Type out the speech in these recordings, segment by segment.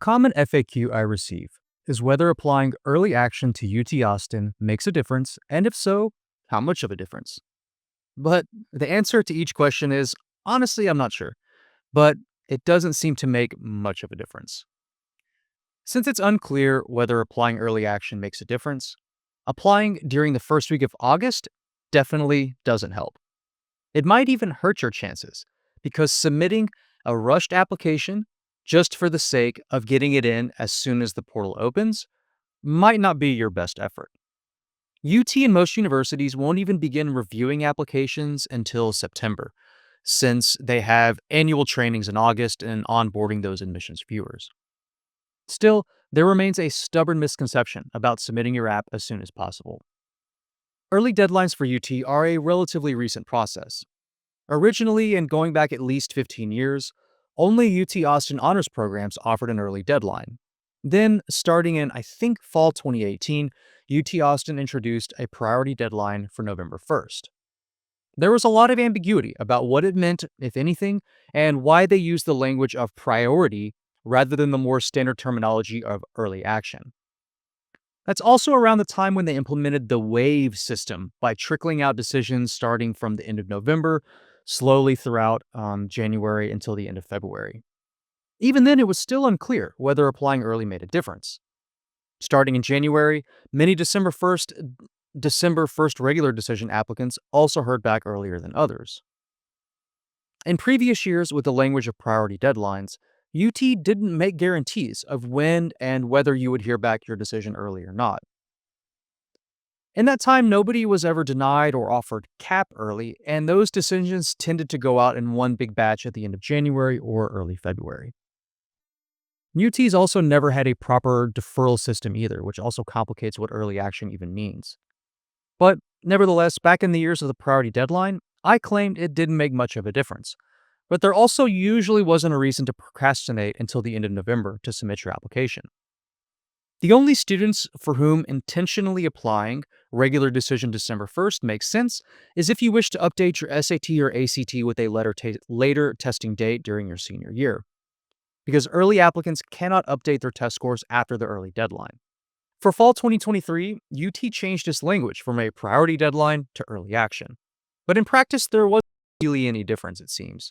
common FAQ I receive is whether applying early action to UT Austin makes a difference, and if so, how much of a difference? But the answer to each question is honestly, I'm not sure, but it doesn't seem to make much of a difference. Since it's unclear whether applying early action makes a difference, applying during the first week of August definitely doesn't help. It might even hurt your chances because submitting a rushed application just for the sake of getting it in as soon as the portal opens might not be your best effort. UT and most universities won't even begin reviewing applications until September, since they have annual trainings in August and onboarding those admissions viewers. Still, there remains a stubborn misconception about submitting your app as soon as possible. Early deadlines for UT are a relatively recent process. Originally, and going back at least 15 years, only UT Austin honors programs offered an early deadline. Then, starting in, I think, fall 2018, UT Austin introduced a priority deadline for November 1st. There was a lot of ambiguity about what it meant, if anything, and why they used the language of priority rather than the more standard terminology of early action. That's also around the time when they implemented the wave system by trickling out decisions starting from the end of November, slowly throughout January until the end of February. Even then, it was still unclear whether applying early made a difference. Starting in January, many December 1st regular decision applicants also heard back earlier than others. In previous years, with the language of priority deadlines, UT didn't make guarantees of when and whether you would hear back your decision early or not. In that time, nobody was ever denied or offered CAP early, and those decisions tended to go out in one big batch at the end of January or early February. UT's also never had a proper deferral system either, which also complicates what early action even means. But nevertheless, back in the years of the priority deadline, I claimed it didn't make much of a difference. But there also usually wasn't a reason to procrastinate until the end of November to submit your application. The only students for whom intentionally applying regular decision December 1st makes sense is if you wish to update your SAT or ACT with a later testing date during your senior year, because early applicants cannot update their test scores after the early deadline. For fall 2023, UT changed its language from a priority deadline to early action. But in practice, there wasn't really any difference, it seems.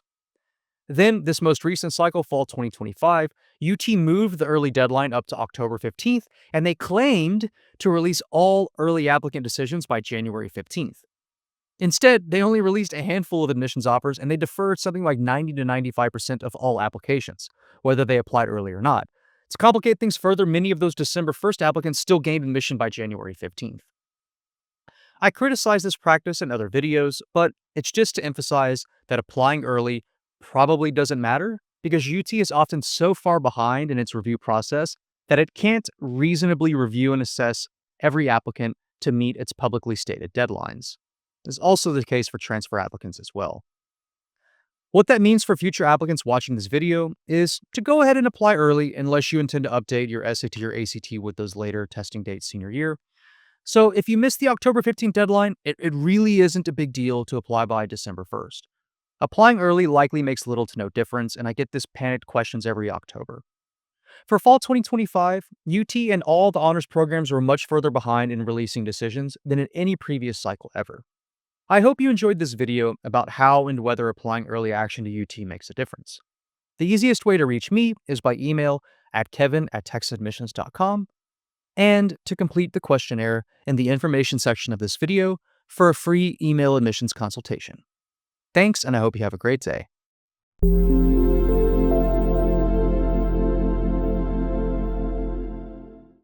Then, this most recent cycle, fall 2025, UT moved the early deadline up to October 15th, and they claimed to release all early applicant decisions by January 15th. Instead, they only released a handful of admissions offers, and they deferred something like 90 to 95% of all applications, whether they applied early or not. To complicate things further, many of those December 1st applicants still gained admission by January 15th. I criticize this practice in other videos, but it's just to emphasize that applying early probably doesn't matter because UT is often so far behind in its review process that it can't reasonably review and assess every applicant to meet its publicly stated deadlines. This is also the case for transfer applicants as well. What that means for future applicants watching this video is to go ahead and apply early unless you intend to update your SAT or ACT with those later testing dates senior year. So if you missed the October 15th deadline, it really isn't a big deal to apply by December 1st. Applying early likely makes little to no difference, and I get this panicked questions every October. For fall 2025, UT and all the honors programs were much further behind in releasing decisions than in any previous cycle ever. I hope you enjoyed this video about how and whether applying early action to UT makes a difference. The easiest way to reach me is by email at kevin@texasadmissions.com and to complete the questionnaire in the information section of this video for a free email admissions consultation. Thanks, and I hope you have a great day.